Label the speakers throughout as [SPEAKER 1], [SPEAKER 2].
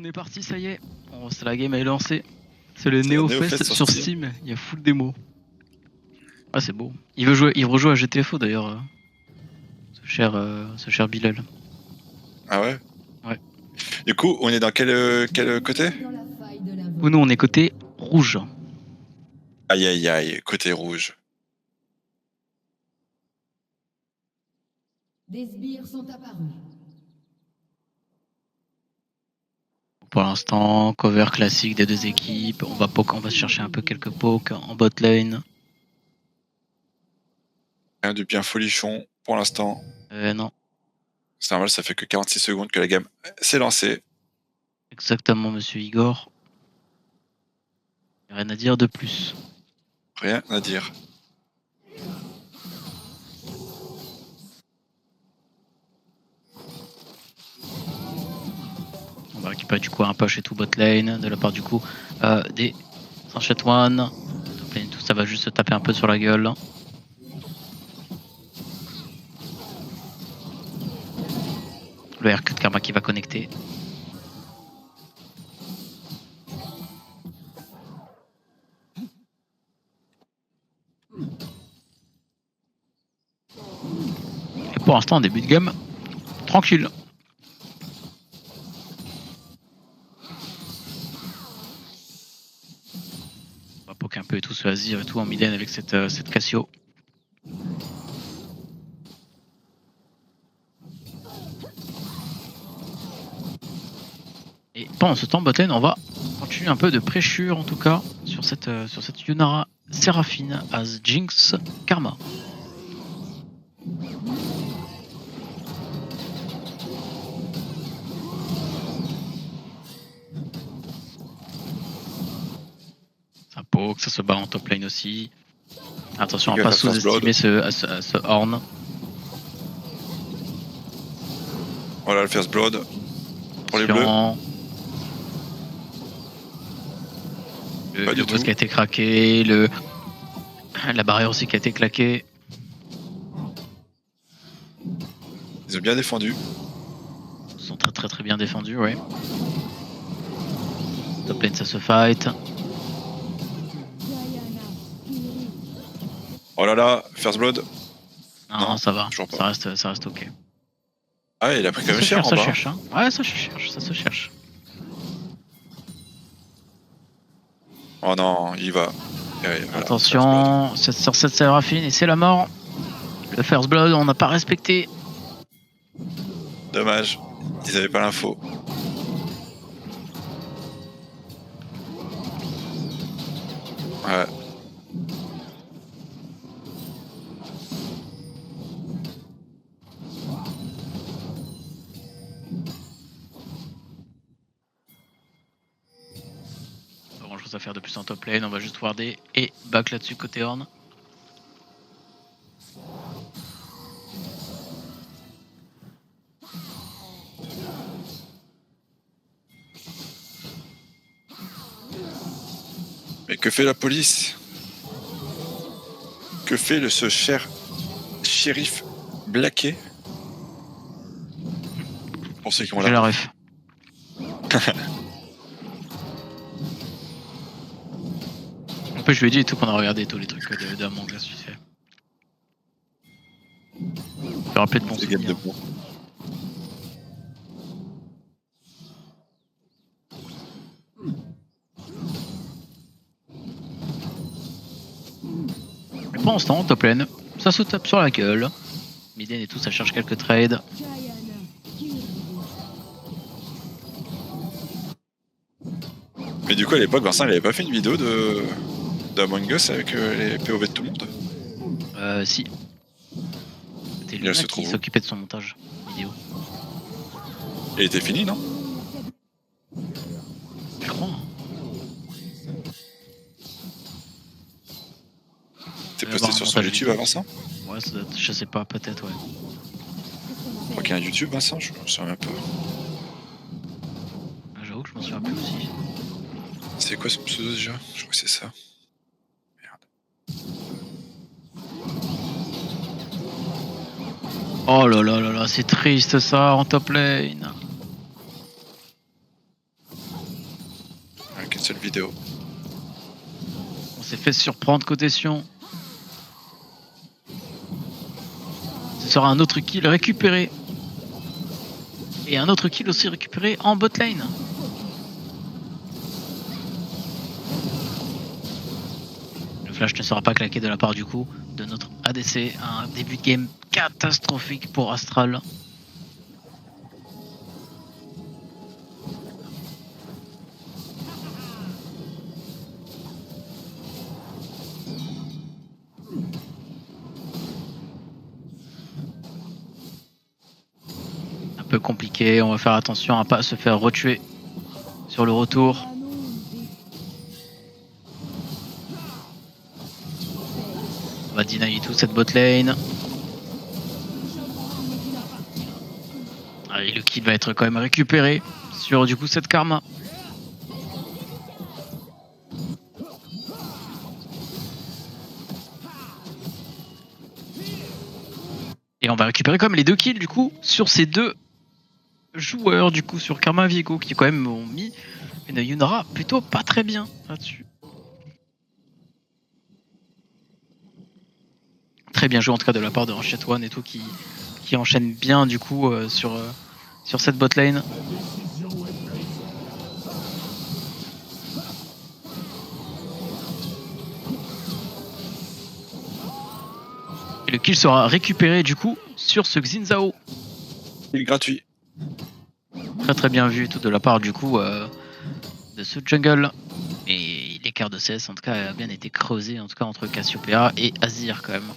[SPEAKER 1] est parti, ça y est. La game est lancée. C'est le
[SPEAKER 2] C'est le
[SPEAKER 1] NeoFest
[SPEAKER 2] NeoFest
[SPEAKER 1] sur Steam. Il y a full démo. Ah, c'est beau. Il rejouer à GTFO d'ailleurs. Ce cher Bilal.
[SPEAKER 2] Ah ouais?
[SPEAKER 1] Ouais.
[SPEAKER 2] Du coup, on est dans quel côté?
[SPEAKER 1] Nous, on est côté rouge.
[SPEAKER 2] Aïe aïe aïe, côté rouge.
[SPEAKER 3] Des sbires sont apparus.
[SPEAKER 1] Pour l'instant, cover classique des deux équipes. On va chercher un peu quelques pokes en bot lane.
[SPEAKER 2] Rien de bien folichon pour l'instant.
[SPEAKER 1] Non.
[SPEAKER 2] C'est normal, ça fait que 46 secondes que la game s'est lancée.
[SPEAKER 1] Exactement, monsieur Igor. Rien à dire de plus.
[SPEAKER 2] Rien à dire.
[SPEAKER 1] On va récupérer du coup un push et tout bot lane de la part du coup des Sanchet One. Tout ça va juste se taper un peu sur la gueule. Le RQ de Karma qui va connecter. Et pour l'instant, en début de game, tranquille. On va poker un peu et tout se Azir et tout en mid-lane avec cette Cassio. Et pendant ce temps, botlane, on va continuer un peu de pressure en tout cas sur cette Yunara Séraphine as Jinx Karma. Ça poke, ça se bat en top lane aussi. Attention à ne pas sous-estimer ce Horn.
[SPEAKER 2] Voilà le first blood pour les bleus.
[SPEAKER 1] Le boss qui a été craqué, la barrière aussi qui a été claquée.
[SPEAKER 2] Ils ont bien défendu.
[SPEAKER 1] Ils sont très bien défendus, ouais. Top lane ça se fight.
[SPEAKER 2] Oh là là, first blood.
[SPEAKER 1] Non, ça va, ça reste ok.
[SPEAKER 2] Ah ouais, il a pris quand même cher en bas.
[SPEAKER 1] Ça cherche, hein. Ouais, ça se cherche.
[SPEAKER 2] Oh non, il va. Voilà,
[SPEAKER 1] attention, sur cette Séraphine et c'est la mort. Le first blood, on n'a pas respecté.
[SPEAKER 2] Dommage, ils avaient pas l'info. Ouais.
[SPEAKER 1] Pas grand chose à faire de plus en top lane, on va juste warder et back là-dessus côté Horn.
[SPEAKER 2] Mais que fait la police? Que fait ce cher shérif Blaquet? Pour ceux qui ont
[SPEAKER 1] la
[SPEAKER 2] la
[SPEAKER 1] ref. En plus, je lui ai dit et tout qu'on a regardé tous les trucs de Among Us, tu sais. Je vais rappeler de bons souvenirs. Mais pour l'instant, top lane, ça se tape sur la gueule. Miden et tout, ça cherche quelques trades.
[SPEAKER 2] Mais du coup, à l'époque, Vincent, il avait pas fait une vidéo d'Among Us avec les POV de tout le monde?
[SPEAKER 1] Si. C'était Luna qui s'occupait de son montage vidéo.
[SPEAKER 2] Il était fini, non?
[SPEAKER 1] Je crois.
[SPEAKER 2] T'es posté sur son YouTube à Vincent?
[SPEAKER 1] Ouais, je sais pas, peut-être, ouais.
[SPEAKER 2] Je crois qu'il y a un YouTube, Vincent, je m'en souviens pas.
[SPEAKER 1] J'avoue que je m'en souviens plus aussi.
[SPEAKER 2] C'est quoi son pseudo déjà? Je crois que c'est ça. Merde.
[SPEAKER 1] Oh là là là là, c'est triste ça en top lane.
[SPEAKER 2] vidéo.
[SPEAKER 1] On s'est fait surprendre côté Sion. Ce sera un autre kill récupéré. Et un autre kill aussi récupéré en bot lane. Le flash ne sera pas claqué de la part du coup de notre ADC. Un début de game catastrophique pour Astral. Un peu compliqué, on va faire attention à pas se faire retuer sur le retour. On va deny tout cette bot lane. Allez, le kill va être quand même récupéré sur du coup cette karma. Et on va récupérer quand même les 2 kills du coup sur ces 2 joueurs du coup sur Karma Viego qui quand même ont mis une Yunara plutôt pas très bien là-dessus. Très bien joué en tout cas de la part de Ratchet One et tout qui enchaîne bien du coup sur cette bot lane. Et le kill sera récupéré du coup sur ce Xin Zhao.
[SPEAKER 2] Il est gratuit.
[SPEAKER 1] Très bien vu tout de la part du coup de ce jungle. Et l'écart de CS en tout cas a bien été creusé en tout cas entre Cassiopeia et Azir quand même.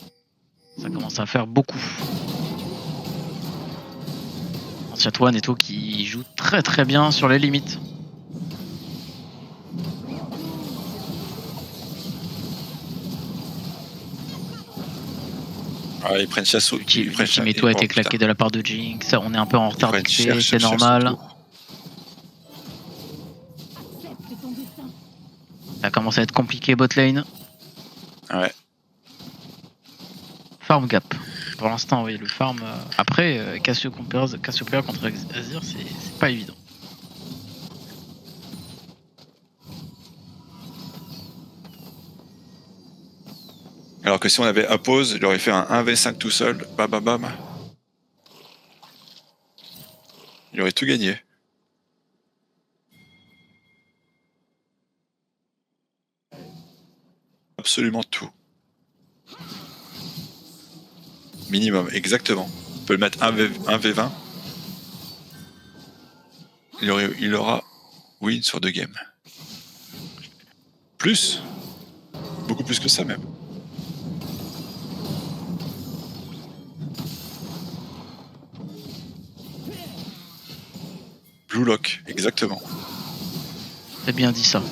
[SPEAKER 1] Ça commence à faire beaucoup. Ratchet One et tout qui joue très bien sur les limites.
[SPEAKER 2] Ah, ils prennent chasse au...
[SPEAKER 1] L'ultimate a été claqué de la part de Jinx. On est un peu en retard d'XP, c'est normal. Ça commence à être compliqué bot lane.
[SPEAKER 2] Ouais.
[SPEAKER 1] Farm gap. Pour l'instant, oui, le farm. Après, Cassiopeia contre Azir, c'est pas évident.
[SPEAKER 2] Alors que si on avait Appose, il aurait fait un 1v5 tout seul, bam bam bam. Il aurait tout gagné. Absolument tout. Minimum, exactement. On peut le mettre 1v20. Il aura win sur 2 games. Plus. Beaucoup plus que ça même. Blue Lock, exactement.
[SPEAKER 1] C'est bien dit ça.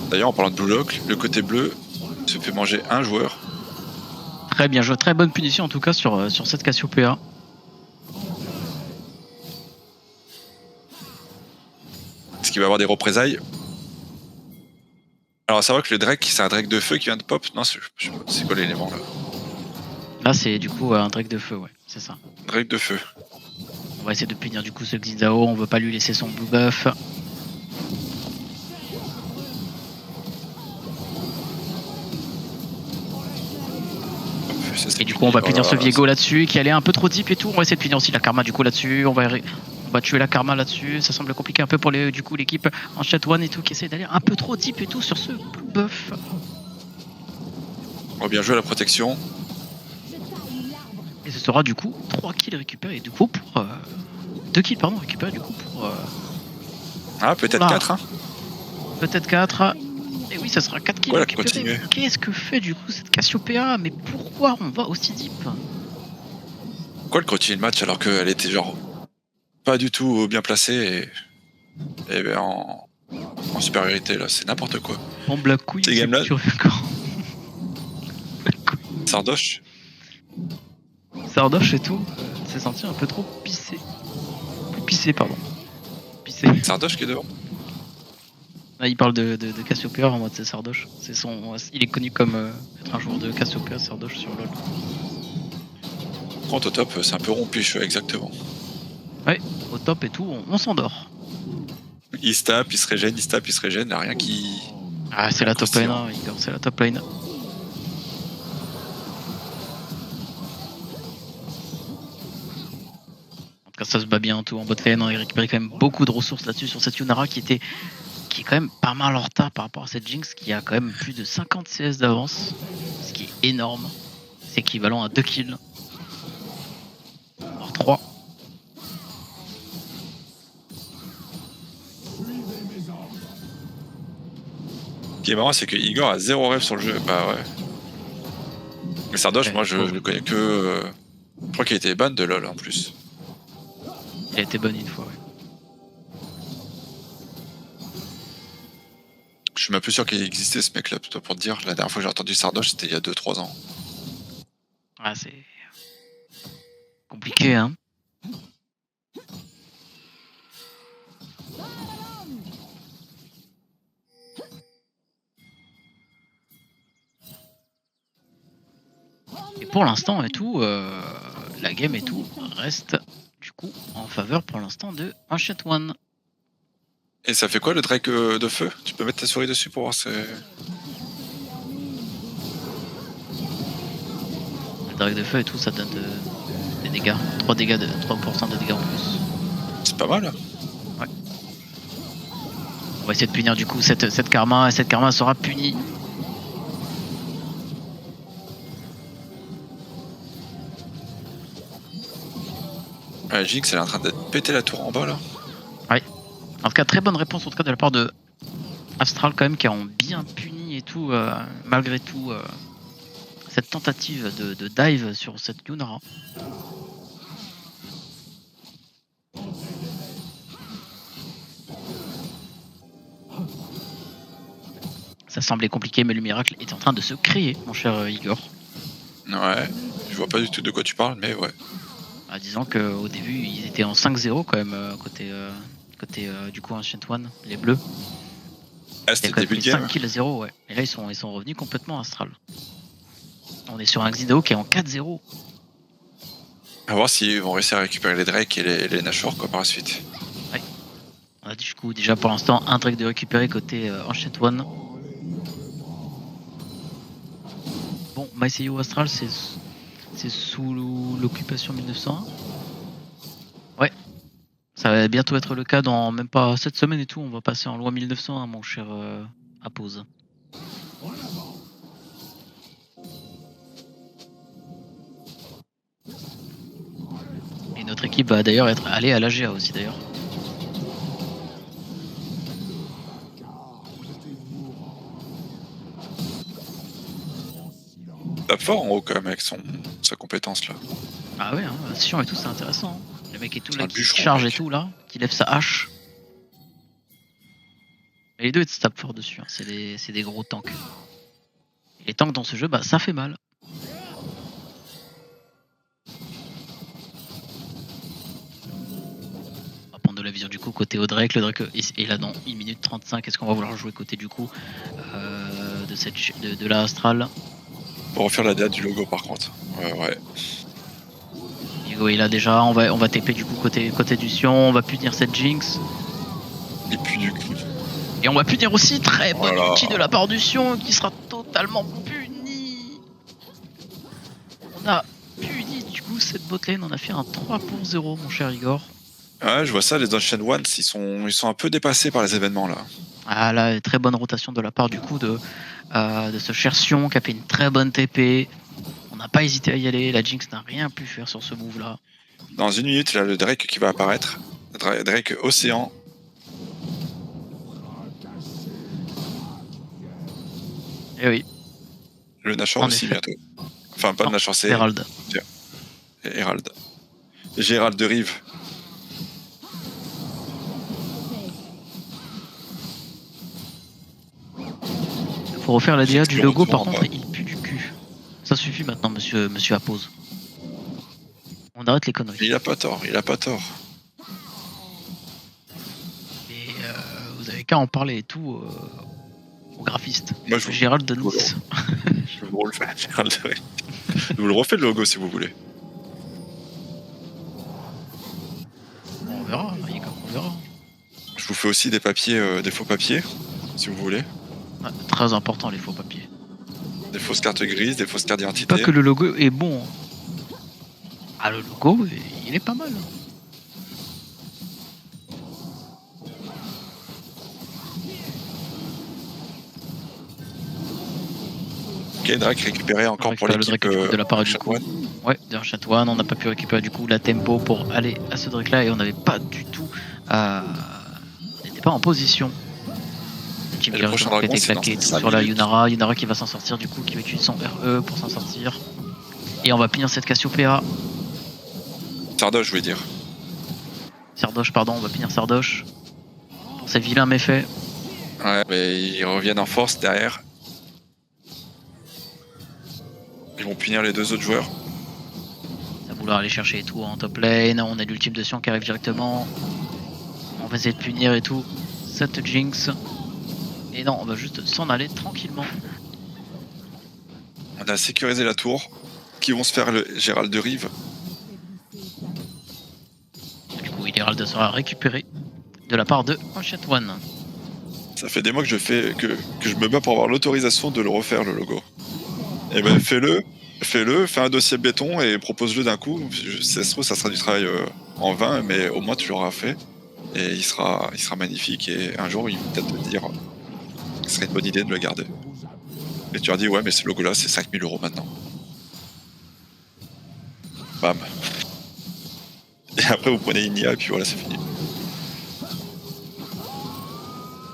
[SPEAKER 2] D'ailleurs, en parlant de Blue Lock, le côté bleu se fait manger un joueur.
[SPEAKER 1] Très bien joué, très bonne punition en tout cas sur cette Cassiopeia.
[SPEAKER 2] Est-ce qu'il va avoir des représailles? Alors à savoir que le Drake, c'est un Drake de feu qui vient de pop. Non, c'est quoi l'élément là?
[SPEAKER 1] Là c'est du coup un Drake de feu, ouais, c'est ça.
[SPEAKER 2] Drake de feu.
[SPEAKER 1] On va essayer de punir du coup ce Xin Zhao, on veut pas lui laisser son blue buff. Et du coup on va punir ce Viego là-dessus qui allait un peu trop deep et tout. On va essayer de punir aussi la Karma du coup là-dessus. On va tuer la Karma là-dessus. Ça semble compliqué un peu pour du coup l'équipe en Ratchet One et tout qui essaie d'aller un peu trop deep et tout sur ce blue buff.
[SPEAKER 2] On va bien jouer à la protection.
[SPEAKER 1] Et ce sera du coup 3 kills récupérés du coup pour 2 kills pardon récupérés du coup pour
[SPEAKER 2] ah peut-être 4 hein.
[SPEAKER 1] Peut-être 4. Et oui, ça sera 4 kills récupérés. Qu'est-ce que fait du coup cette Cassiopeia? Mais pourquoi on va aussi deep?
[SPEAKER 2] Pourquoi elle continue le match alors qu'elle était genre pas du tout bien placée et ben en supériorité là, c'est n'importe quoi.
[SPEAKER 1] En Black Queen,
[SPEAKER 2] ces games là.
[SPEAKER 1] Sardoche et tout, s'est senti un peu trop pissé. Pissé, pardon. Pissé.
[SPEAKER 2] Sardoche qui est devant.
[SPEAKER 1] Ah, il parle de Cassiopeia en mode c'est Sardoche. Il est connu comme être un joueur de Cassiopeia, Sardoche sur LoL.
[SPEAKER 2] Quand au top, c'est un peu rompuche, exactement.
[SPEAKER 1] Ouais, au top et tout, on s'endort.
[SPEAKER 2] Il se tape, il se régène, il se tape, il se régène, il n'y a rien qui...
[SPEAKER 1] Ah, c'est la top lane, hein, Igor, c'est la top lane. En tout cas, ça se bat bien tout en bot lane. On a récupéré quand même beaucoup de ressources là-dessus sur cette Yunara qui est quand même pas mal en retard par rapport à cette Jinx qui a quand même plus de 50 CS d'avance, ce qui est énorme. C'est équivalent à 2 kills. Alors 3.
[SPEAKER 2] Ce qui est marrant, c'est que Igor a 0 rêve sur le jeu. Bah ouais. Mais Sardoche,
[SPEAKER 1] Ouais,
[SPEAKER 2] moi, je le connais que... Je crois qu'il a été ban de LoL en plus.
[SPEAKER 1] Il a été bonne une fois, ouais.
[SPEAKER 2] Je suis même plus sûr qu'il existait ce mec-là, plutôt pour te dire. La dernière fois que j'ai entendu Sardoche, c'était il y a 2-3 ans.
[SPEAKER 1] Ah, c'est compliqué, hein. Et pour l'instant et tout, la game et tout reste du coup en faveur pour l'instant de Ancient One.
[SPEAKER 2] Et ça fait quoi le Drake de feu? Tu peux mettre ta souris dessus pour voir c'est...
[SPEAKER 1] Le Drake de feu et tout, ça donne des dégâts. 3% de dégâts en plus.
[SPEAKER 2] C'est pas mal.
[SPEAKER 1] Ouais. On va essayer de punir du coup cette karma, et cette karma sera punie.
[SPEAKER 2] Ouais, Jinx, elle est en train de péter la tour en bas là.
[SPEAKER 1] Ouais. En tout cas, très bonne réponse en tout cas de la part de Astral quand même qui ont bien puni et tout, malgré tout, cette tentative de dive sur cette Yunara. Ça semblait compliqué, mais le miracle est en train de se créer, mon cher Igor.
[SPEAKER 2] Ouais, je vois pas du tout de quoi tu parles, mais ouais.
[SPEAKER 1] Ah, disons qu'au début, ils étaient en 5-0 quand même, côté du coup Ancient One, les bleus.
[SPEAKER 2] Ah,
[SPEAKER 1] Il y
[SPEAKER 2] c'était
[SPEAKER 1] a
[SPEAKER 2] le
[SPEAKER 1] quand même
[SPEAKER 2] début
[SPEAKER 1] pris
[SPEAKER 2] de game.
[SPEAKER 1] 5 kills à 0, ouais. Et là, ils sont revenus complètement Astral. On est sur un Xido qui est en 4-0.
[SPEAKER 2] À voir s'ils vont réussir à récupérer les Drake et les Nashor quoi par la suite.
[SPEAKER 1] Ouais. On a du coup déjà pour l'instant un Drake de récupérer côté Ancient One. Bon, Myceo Astral, c'est sous l'occupation 1901. Ouais. Ça va bientôt être le cas dans même pas cette semaine et tout. On va passer en loi 1901, mon cher Apose. Et notre équipe va d'ailleurs être allée à l'AGA aussi d'ailleurs.
[SPEAKER 2] Tape fort en haut quand même avec sa compétence là.
[SPEAKER 1] Ah ouais, hein, Sion et tout, c'est intéressant. Hein. Le mec et tout
[SPEAKER 2] C'est
[SPEAKER 1] là
[SPEAKER 2] un
[SPEAKER 1] qui
[SPEAKER 2] bûcheron,
[SPEAKER 1] charge
[SPEAKER 2] mec.
[SPEAKER 1] et tout là, qui lève sa hache. Et les deux ils se tapent fort dessus, hein. C'est des gros tanks. Et les tanks dans ce jeu, bah ça fait mal. On va prendre de la vision du coup côté Drake. Le Drake est là dans 1 minute 35. Est-ce qu'on va vouloir jouer côté du coup de la Astral?
[SPEAKER 2] Pour refaire la date du logo par contre. Ouais.
[SPEAKER 1] Hugo est là déjà, on va TP du coup côté du Sion, on va punir cette Jinx.
[SPEAKER 2] Et puis du coup.
[SPEAKER 1] Et on va punir aussi très bonne
[SPEAKER 2] Voilà.
[SPEAKER 1] ulti de la part du Sion qui sera totalement puni. On a puni du coup cette botlane, on a fait un 3-0 mon cher Igor.
[SPEAKER 2] Ouais, je vois ça, les Ancient Ones, ils sont un peu dépassés par les événements là.
[SPEAKER 1] Ah là, très bonne rotation de la part du coup de ce cher Sion qui a fait une très bonne TP. On n'a pas hésité à y aller, la Jinx n'a rien pu faire sur ce move là.
[SPEAKER 2] Dans 1 minute, là, le Drake qui va apparaître. Drake Océan.
[SPEAKER 1] Et oui.
[SPEAKER 2] Le Nashor
[SPEAKER 1] En
[SPEAKER 2] aussi
[SPEAKER 1] effet.
[SPEAKER 2] bientôt. Enfin, pas
[SPEAKER 1] Non,
[SPEAKER 2] le Nashor, c'est
[SPEAKER 1] Herald.
[SPEAKER 2] Herald. Gérald de Rive.
[SPEAKER 1] Faut refaire la DA du
[SPEAKER 2] Le
[SPEAKER 1] logo,
[SPEAKER 2] retour
[SPEAKER 1] par
[SPEAKER 2] en
[SPEAKER 1] contre,
[SPEAKER 2] bas.
[SPEAKER 1] il pue du cul. Ça suffit maintenant, monsieur Apose. On arrête les conneries.
[SPEAKER 2] Il a pas tort.
[SPEAKER 1] Et vous avez qu'à en parler et tout au graphiste.
[SPEAKER 2] Moi, je
[SPEAKER 1] Gérald de Nice.
[SPEAKER 2] Je vous le fais, Gérald de Rive. Je vous le refais le logo si vous voulez.
[SPEAKER 1] On verra, Igor, on verra.
[SPEAKER 2] Je vous fais fait aussi des papiers, des faux papiers, si vous voulez.
[SPEAKER 1] Ouais, très important les faux papiers.
[SPEAKER 2] Des fausses cartes grises, des fausses cartes
[SPEAKER 1] Je dis
[SPEAKER 2] d'identité.
[SPEAKER 1] pas que le logo est bon. Ah, le logo, il est pas mal.
[SPEAKER 2] Ok, Drake récupéré encore pour
[SPEAKER 1] récupère le
[SPEAKER 2] l'équipe
[SPEAKER 1] Drake, du coup, de la part du
[SPEAKER 2] Chat
[SPEAKER 1] coup.
[SPEAKER 2] One.
[SPEAKER 1] Ouais, d'un Chatouane, on n'a pas pu récupérer du coup la tempo pour aller à ce Drake là et on n'avait pas du tout. On n'était pas en position. Le team
[SPEAKER 2] Et
[SPEAKER 1] qui
[SPEAKER 2] le
[SPEAKER 1] a
[SPEAKER 2] prochain
[SPEAKER 1] qui a
[SPEAKER 2] dragon,
[SPEAKER 1] été
[SPEAKER 2] c'est dans
[SPEAKER 1] claqué tout
[SPEAKER 2] 5
[SPEAKER 1] sur la
[SPEAKER 2] minutes.
[SPEAKER 1] Yunara. Yunara qui va s'en sortir du coup, qui va utiliser son RE pour s'en sortir. Et on va punir cette Cassiopeia.
[SPEAKER 2] Sardoche, je voulais dire.
[SPEAKER 1] Sardoche, pardon, on va punir Sardoche. Pour ses vilains méfaits.
[SPEAKER 2] Ouais, mais ils reviennent en force derrière. Ils vont punir les 2 autres joueurs.
[SPEAKER 1] À vouloir aller chercher et tout en top lane. On a l'ultime de Sion qui arrive directement. On va essayer de punir et tout cette Jinx. Et non, on va juste s'en aller tranquillement.
[SPEAKER 2] On a sécurisé la tour. Qui vont se faire le Gérald de Rive.
[SPEAKER 1] Du coup, Herald sera récupéré de la part de Ancient One.
[SPEAKER 2] Ça fait des mois que que je me bats pour avoir l'autorisation de le refaire, le logo. Et ben fais-le, fais un dossier béton et propose-le d'un coup. Si ça se trouve, ça sera du travail en vain, mais au moins tu l'auras fait. Et il sera magnifique. Et un jour, il va peut-être te dire que ce serait une bonne idée de le garder. Et tu leur dis, ouais, mais ce logo-là, c'est 5000 € maintenant. Bam. Et après, vous prenez une IA et puis voilà, c'est fini.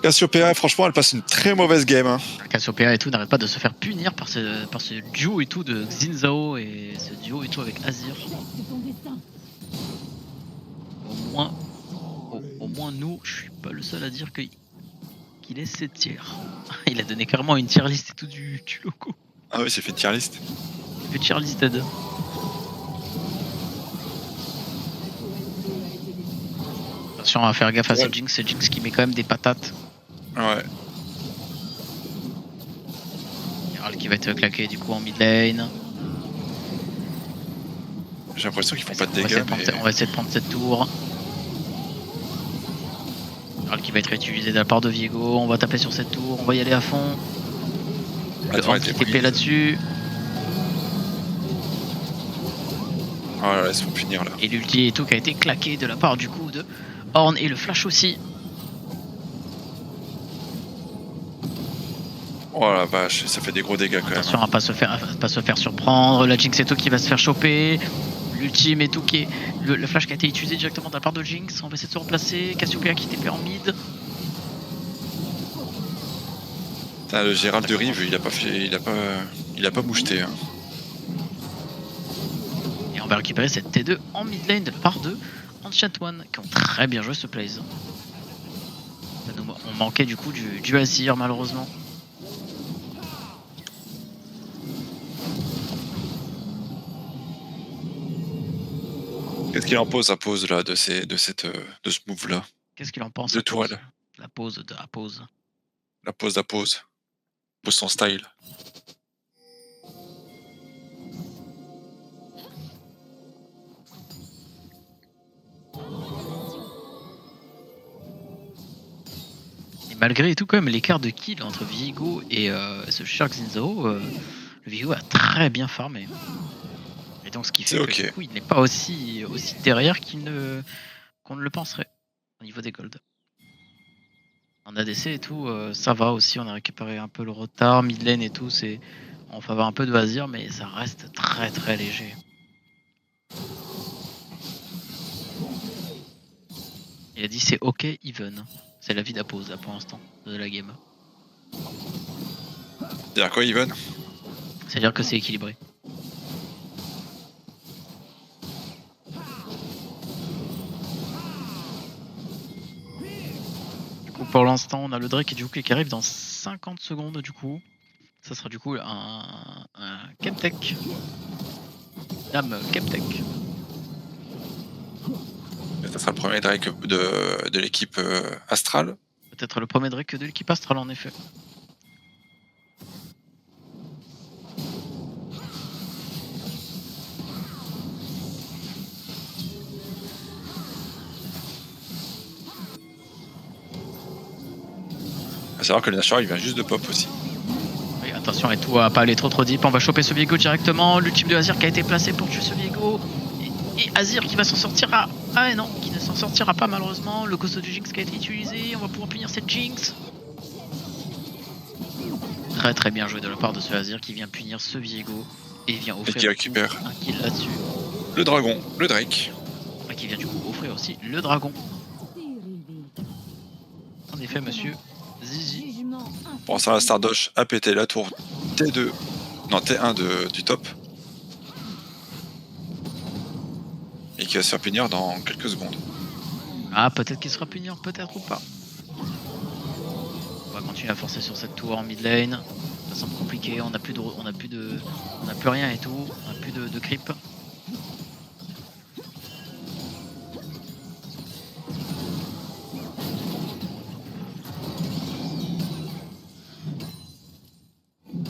[SPEAKER 2] Cassiopeia, franchement, elle passe une très mauvaise game. Hein.
[SPEAKER 1] Cassiopeia et tout n'arrête pas de se faire punir par ce duo et tout de Xin et ce duo et tout avec Azir. Au moins nous, je suis pas le seul à dire qu'il est 7 tiers. Il a donné carrément une tier list et tout du logo.
[SPEAKER 2] Ah oui, c'est fait une tier list.
[SPEAKER 1] Le tier listed. Attention à faire gaffe à cette Jinx, qui met quand même des patates.
[SPEAKER 2] Ouais.
[SPEAKER 1] Herald qui va être claqué du coup en mid lane.
[SPEAKER 2] J'ai l'impression qu'ils font pas de dégâts.
[SPEAKER 1] On va essayer de prendre cette tour. Herald qui va être utilisé de la part de Viego. On va taper sur cette tour, on va y aller à fond. Le Horn qui TP là-dessus.
[SPEAKER 2] Oh là là, ils se font punir là.
[SPEAKER 1] Et l'ulti et tout qui a été claqué de la part du coup de Horn et le flash aussi.
[SPEAKER 2] Oh la vache, ça fait des gros dégâts quand même.
[SPEAKER 1] Attention à pas se faire surprendre. La Jinx et tout qui va se faire choper. L'ultime et tout qui est. Le flash qui a été utilisé directement de la part de Jinx. On va essayer de se remplacer. Cassiopeia qui TP en mid.
[SPEAKER 2] Putain, le Gérald de Rive, il a pas moucheté. Hein.
[SPEAKER 1] Et on va récupérer cette T2 en mid lane de la part de Ancient One qui ont très bien joué ce plays. On manquait du coup du Azir malheureusement.
[SPEAKER 2] Qu'est-ce qu'il en pose à pause là de ce move là?
[SPEAKER 1] Qu'est-ce qu'il en pense?
[SPEAKER 2] De tourelle.
[SPEAKER 1] La pause de la pause.
[SPEAKER 2] La pause à pause. Pose son style.
[SPEAKER 1] Et malgré tout quand même l'écart de kill entre Viego et ce Shark Zinzao, le Viego a très bien farmé. Et donc ce qui fait que du coup il n'est pas aussi derrière qu'on ne le penserait au niveau des golds. En ADC et tout, ça va aussi, on a récupéré un peu le retard, mid lane et tout, c'est en faveur un peu de Vazir, mais ça reste très très léger. Il a dit c'est ok even, c'est la vie d'Apose là pour l'instant de la game.
[SPEAKER 2] C'est-à-dire quoi even?
[SPEAKER 1] C'est-à-dire que c'est équilibré. Pour l'instant, on a le Drake qui arrive dans 50 secondes du coup. Ça sera du coup un Chemtech. Dame Chemtech.
[SPEAKER 2] Ça sera le premier Drake de l'équipe Astral.
[SPEAKER 1] Peut-être le premier Drake de l'équipe Astral en effet.
[SPEAKER 2] À savoir que le Nashor il vient juste de pop aussi.
[SPEAKER 1] Oui, attention et tout à pas aller trop deep. On va choper ce Viego directement. L'ultime de Azir qui a été placé pour tuer ce Viego. Et Azir qui va s'en sortir. Ah et non, qui ne s'en sortira pas malheureusement. Le costaud du Jinx qui a été utilisé. On va pouvoir punir cette Jinx. Très très bien joué de la part de ce Azir qui vient punir ce Viego. Et vient offrir
[SPEAKER 2] qui récupère
[SPEAKER 1] un kill là-dessus.
[SPEAKER 2] Le dragon, le Drake.
[SPEAKER 1] Et qui vient du coup offrir aussi le dragon. En effet, monsieur Zizi.
[SPEAKER 2] Pour ça, la Stardosh a pété la tour T2, non T1 du top. Et qui va se faire punir dans quelques secondes.
[SPEAKER 1] Ah, peut-être qu'il sera punir, peut-être ou pas. On va continuer à forcer sur cette tour en mid lane. Ça semble compliqué, on n'a plus rien et tout, on n'a plus de creep.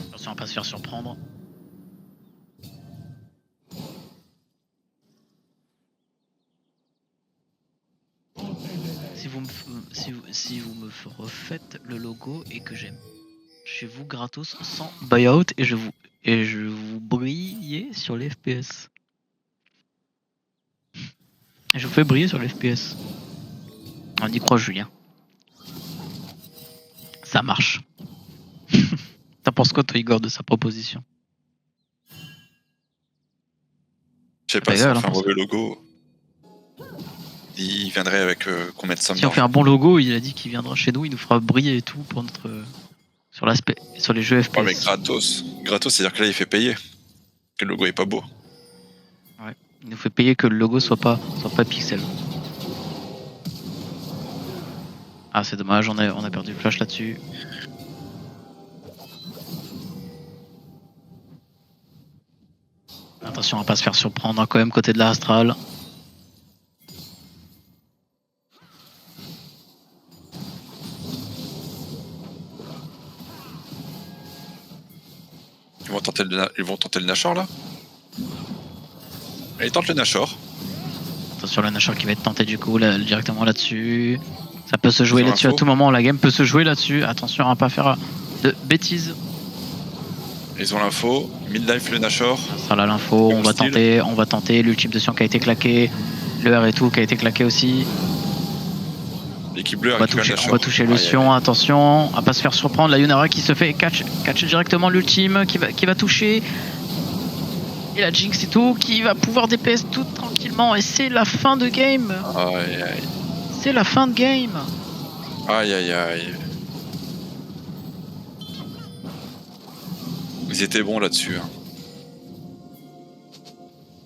[SPEAKER 1] Attention à pas se faire surprendre. Si vous me refaites le logo et que j'aime chez vous gratos sans buyout et je vous brille sur les FPS. Et je vous fais briller sur les FPS. On y croit Julien. Ça marche. T'en penses quoi toi Igor de sa proposition?
[SPEAKER 2] Je sais pas si on fait un mauvais logo. Il viendrait avec combien de sommes?
[SPEAKER 1] Si on fait un bon logo, il a dit qu'il viendra chez nous, il nous fera briller et tout pour notre sur l'aspect sur les jeux FPS.
[SPEAKER 2] Ouais, mais gratos, c'est-à-dire que là il fait payer. Que le logo est pas beau.
[SPEAKER 1] Ouais, il nous fait payer que le logo soit pas pixel. Ah c'est dommage, on a perdu le flash là-dessus. Attention à pas se faire surprendre hein, quand même côté de la Astral.
[SPEAKER 2] Ils vont tenter le Nashor là. Ils tentent le Nashor.
[SPEAKER 1] Attention le Nashor qui va être tenté du coup là, directement là-dessus. Ça peut se jouer là-dessus à tout moment, la game peut se jouer là-dessus. Attention à pas faire de bêtises.
[SPEAKER 2] Ils ont l'info, mid-life le Nashor.
[SPEAKER 1] Ça sera là l'info, on va tenter l'ultime de Sion qui a été claqué, le R et tout qui a été claqué aussi.
[SPEAKER 2] L'équipe bleue
[SPEAKER 1] on va toucher le Sion, attention à pas se faire surprendre, la Yunara qui se fait catch directement l'ultime qui va toucher. Et la Jinx et tout qui va pouvoir DPS tout tranquillement et c'est la fin de game.
[SPEAKER 2] Aïe aïe.
[SPEAKER 1] C'est la fin de game.
[SPEAKER 2] Aïe aïe aïe. Ils étaient bons là-dessus. Hein.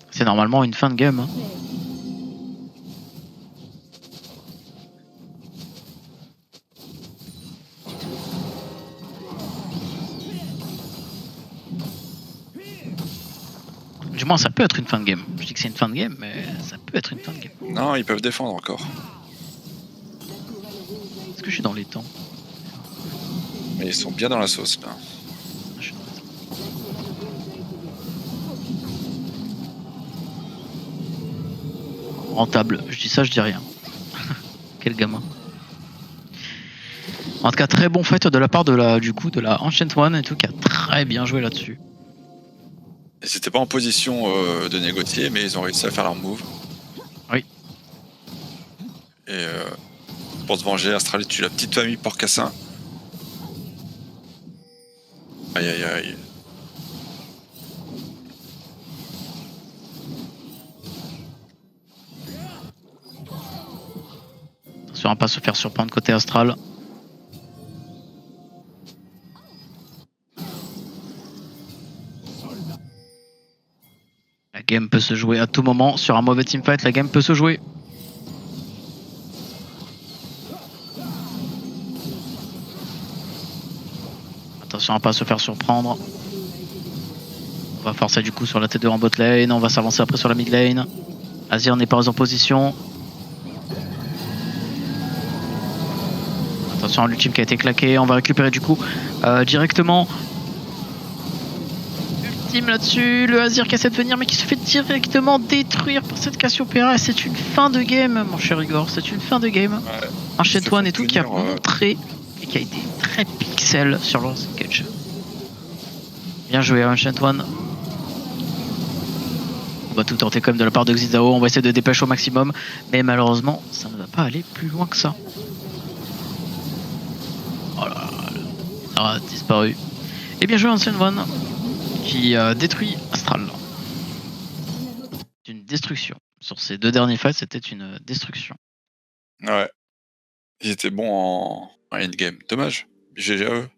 [SPEAKER 1] C'est normalement une fin de game. Hein. Du moins ça peut être une fin de game. Je dis que c'est une fin de game, mais ça peut être une fin de game.
[SPEAKER 2] Non, ils peuvent défendre encore.
[SPEAKER 1] Est-ce que je suis dans les temps?
[SPEAKER 2] Mais ils sont bien dans la sauce là.
[SPEAKER 1] Rentable, je dis ça, je dis rien. Quel gamin. En tout cas, très bon fight de la part de la Ancient One et tout, qui a très bien joué là-dessus.
[SPEAKER 2] Ils étaient pas en position de négocier, mais ils ont réussi à faire leur move.
[SPEAKER 1] Oui.
[SPEAKER 2] Et pour se venger, Astral tue la petite famille Porcassin. Aïe aïe aïe.
[SPEAKER 1] Attention à pas se faire surprendre côté Astral. La game peut se jouer à tout moment. Sur un mauvais teamfight, la game peut se jouer. Attention à pas se faire surprendre. On va forcer du coup sur la T2 en bot lane. On va s'avancer après sur la mid lane. Azir n'est pas en position. Attention à l'ultime qui a été claqué. On va récupérer du coup directement. Ultime là-dessus. Le Azir qui essaie de venir mais qui se fait directement détruire par cette Cassiopeia. Et c'est une fin de game, mon cher Igor. C'est une fin de game.
[SPEAKER 2] Ouais.
[SPEAKER 1] Un Shentuan et tout qui a montré et qui a été très pixel sur leur sketch. Bien joué Ancient One. On va tout tenter comme de la part de Xizao, on va essayer de dépêcher au maximum, mais malheureusement ça ne va pas aller plus loin que ça. Oh là là, ça a disparu. Et bien joué Ancient One qui détruit Astral. C'est une destruction. Sur ces 2 derniers fights, c'était une destruction.
[SPEAKER 2] Ouais. Ils étaient bons en endgame. Dommage. GG à eux.